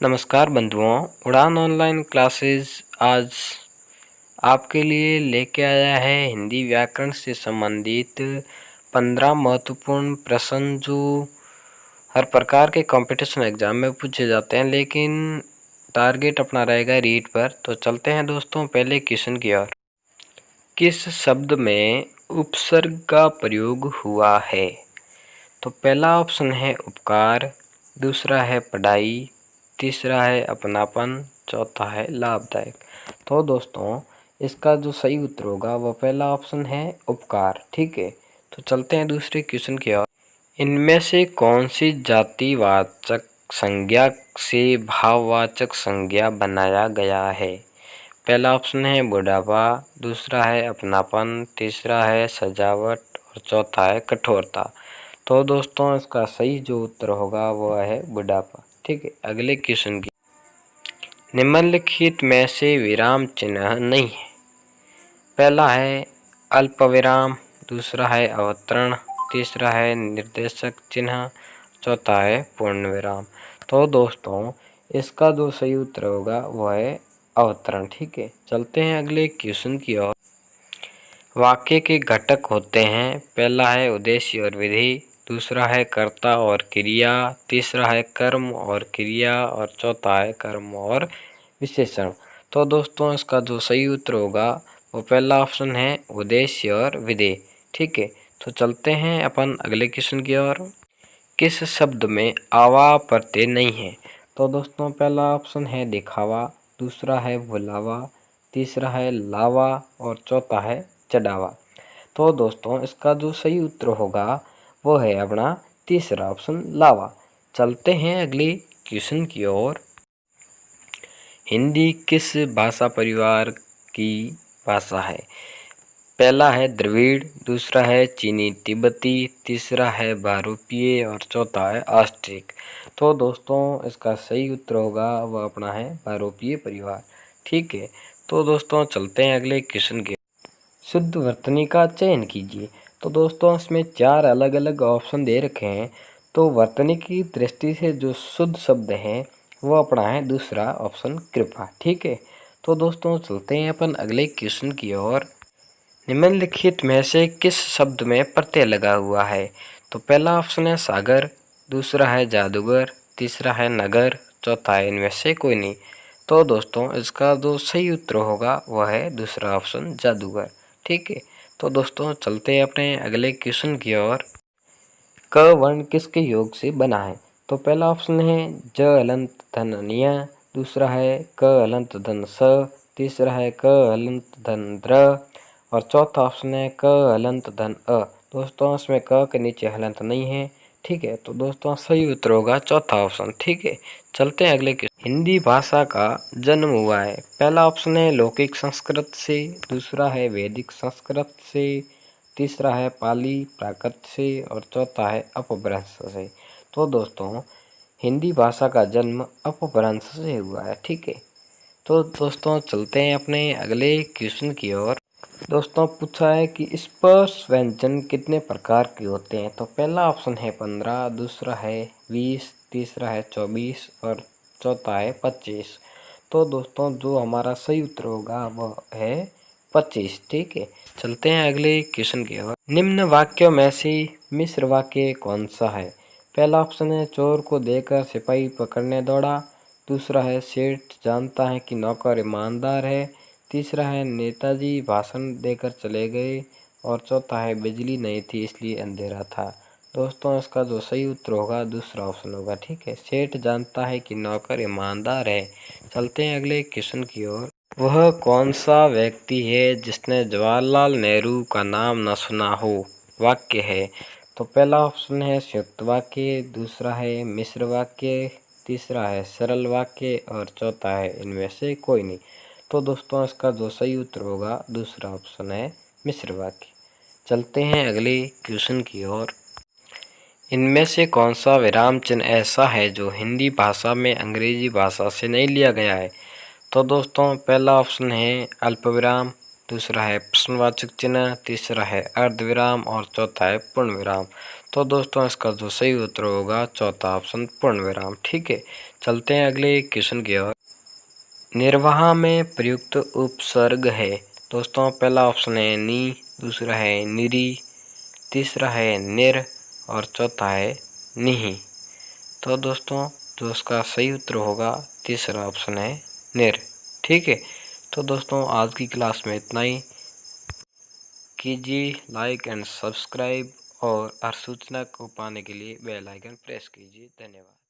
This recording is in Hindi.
नमस्कार बंधुओं, उड़ान ऑनलाइन क्लासेस आज आपके लिए लेके आया है हिंदी व्याकरण से संबंधित 15 महत्वपूर्ण प्रश्न जो हर प्रकार के कंपटीशन एग्जाम में पूछे जाते हैं, लेकिन टारगेट अपना रहेगा रीट पर। तो चलते हैं दोस्तों पहले क्वेश्चन की ओर। किस शब्द में उपसर्ग का प्रयोग हुआ है? तो पहला ऑप्शन है उपकार, दूसरा है पढ़ाई, तीसरा है अपनापन, चौथा है लाभदायक। तो दोस्तों इसका जो सही उत्तर होगा वह पहला ऑप्शन है उपकार। ठीक है, तो चलते हैं दूसरे क्वेश्चन की ओर। इनमें से कौन सी जातिवाचक संज्ञा से भाववाचक संज्ञा बनाया गया है? पहला ऑप्शन है बुढ़ापा, दूसरा है अपनापन, तीसरा है सजावट और चौथा है कठोरता। तो दोस्तों इसका सही जो उत्तर होगा वह है बुढ़ापा। ठीक है, अगले क्वेश्चन की। निम्नलिखित में से विराम चिन्ह नहीं है। पहला है अल्प विराम, दूसरा है अवतरण, तीसरा है निर्देशक चिन्ह, चौथा है पूर्ण विराम। तो दोस्तों इसका जो सही उत्तर होगा वह है अवतरण। ठीक है, चलते हैं अगले क्वेश्चन की ओर। वाक्य के घटक होते हैं, पहला है उद्देश्य और विधि, दूसरा है कर्ता और क्रिया, तीसरा है कर्म और क्रिया और चौथा है कर्म और विशेषण। तो दोस्तों इसका जो सही उत्तर होगा वो पहला ऑप्शन है उद्देश्य और विधि। ठीक है, तो चलते हैं अपन अगले क्वेश्चन की ओर। किस शब्द में आवा प्रत्यय नहीं है? तो दोस्तों पहला ऑप्शन है दिखावा, दूसरा है बुलावा, तीसरा है लावा और चौथा है चढ़ावा। तो दोस्तों इसका जो सही उत्तर होगा वो है अपना तीसरा ऑप्शन लावा। चलते हैं अगले क्वेश्चन की ओर। हिंदी किस भाषा परिवार की भाषा है? पहला है द्रविड़, दूसरा है चीनी तिब्बती, तीसरा है बहुरूपीय और चौथा है ऑस्ट्रिक। तो दोस्तों इसका सही उत्तर होगा वह अपना है बहुरूपीय परिवार। ठीक है, तो दोस्तों चलते हैं अगले क्वेश्चन के। शुद्ध वर्तनी का चयन कीजिए। तो दोस्तों इसमें 4 अलग अलग ऑप्शन दे रखे हैं, तो वर्तनी की दृष्टि से जो शुद्ध शब्द है वो अपना है दूसरा ऑप्शन कृपा। ठीक है, तो दोस्तों चलते हैं अपन अगले क्वेश्चन की ओर। निम्नलिखित में से किस शब्द में प्रत्यय लगा हुआ है? तो पहला ऑप्शन है सागर, दूसरा है जादूगर, तीसरा है नगर, चौथा है इनमें से कोई नहीं। तो दोस्तों इसका जो सही उत्तर होगा वह है दूसरा ऑप्शन जादूगर। ठीक है, तो दोस्तों चलते हैं अपने अगले क्वेश्चन की ओर। क वर्ण किसके योग से बना है? तो पहला ऑप्शन है ज हलंत धन निय, दूसरा है क हलंत धन स, तीसरा है क हलंत धन द्र और चौथा ऑप्शन है क हलंत धन अ। दोस्तों इसमें क के नीचे हलंत नहीं है। ठीक है, तो दोस्तों सही उत्तर होगा चौथा ऑप्शन। ठीक है, चलते हैं अगले के। हिंदी भाषा का जन्म हुआ है। पहला ऑप्शन है लौकिक संस्कृत से, दूसरा है वैदिक संस्कृत से, तीसरा है पाली प्राकृत से और चौथा है अपभ्रंश से। तो दोस्तों हिंदी भाषा का जन्म अपभ्रंश से हुआ है। ठीक है, तो दोस्तों चलते हैं अपने अगले क्वेश्चन की ओर। दोस्तों पूछा है कि स्पर्श व्यंजन कितने प्रकार के होते हैं? तो पहला ऑप्शन है 15, दूसरा है 20, तीसरा है 24 और चौथा है 25। तो दोस्तों जो हमारा सही उत्तर होगा वह है 25। ठीक है, चलते हैं अगले क्वेश्चन की ओर। निम्न वाक्यों में से मिश्र वाक्य कौन सा है? पहला ऑप्शन है चोर को देखकर सिपाही पकड़ने दौड़ा, दूसरा है सेठ जानता है कि नौकर ईमानदार है, तीसरा है नेताजी भाषण देकर चले गए और चौथा है बिजली नहीं थी इसलिए अंधेरा था। दोस्तों इसका जो सही उत्तर होगा दूसरा ऑप्शन होगा। ठीक है, सेठ जानता है कि नौकर ईमानदार है। चलते हैं अगले क्वेश्चन की ओर। वह कौन सा व्यक्ति है जिसने जवाहरलाल नेहरू का नाम न सुना हो? वाक्य है। तो पहला ऑप्शन है संयुक्त वाक्य, दूसरा है मिश्र वाक्य, तीसरा है सरल वाक्य और चौथा है इनमें से कोई नहीं। तो दोस्तों इसका जो सही उत्तर होगा दूसरा ऑप्शन है मिश्र वाक्य। चलते हैं अगले क्वेश्चन की ओर। इनमें से कौन सा विराम चिन्ह ऐसा है जो हिंदी भाषा में अंग्रेजी भाषा से नहीं लिया गया है? तो दोस्तों पहला ऑप्शन है अल्पविराम, दूसरा है प्रश्नवाचक चिन्ह, तीसरा है अर्धविराम और चौथा है पूर्ण विराम। तो दोस्तों इसका जो सही उत्तर होगा चौथा ऑप्शन पूर्ण विराम। ठीक है, चलते हैं अगले क्वेश्चन की ओर। निर्वाह में प्रयुक्त उपसर्ग है दोस्तों, पहला ऑप्शन है नी, दूसरा है निरी, तीसरा है निर और चौथा है निहि। तो दोस्तों जो इसका सही उत्तर होगा तीसरा ऑप्शन है निर। ठीक है, तो दोस्तों आज की क्लास में इतना ही। कीजिए लाइक एंड सब्सक्राइब और हर सूचना को पाने के लिए बेल आइकन प्रेस कीजिए। धन्यवाद।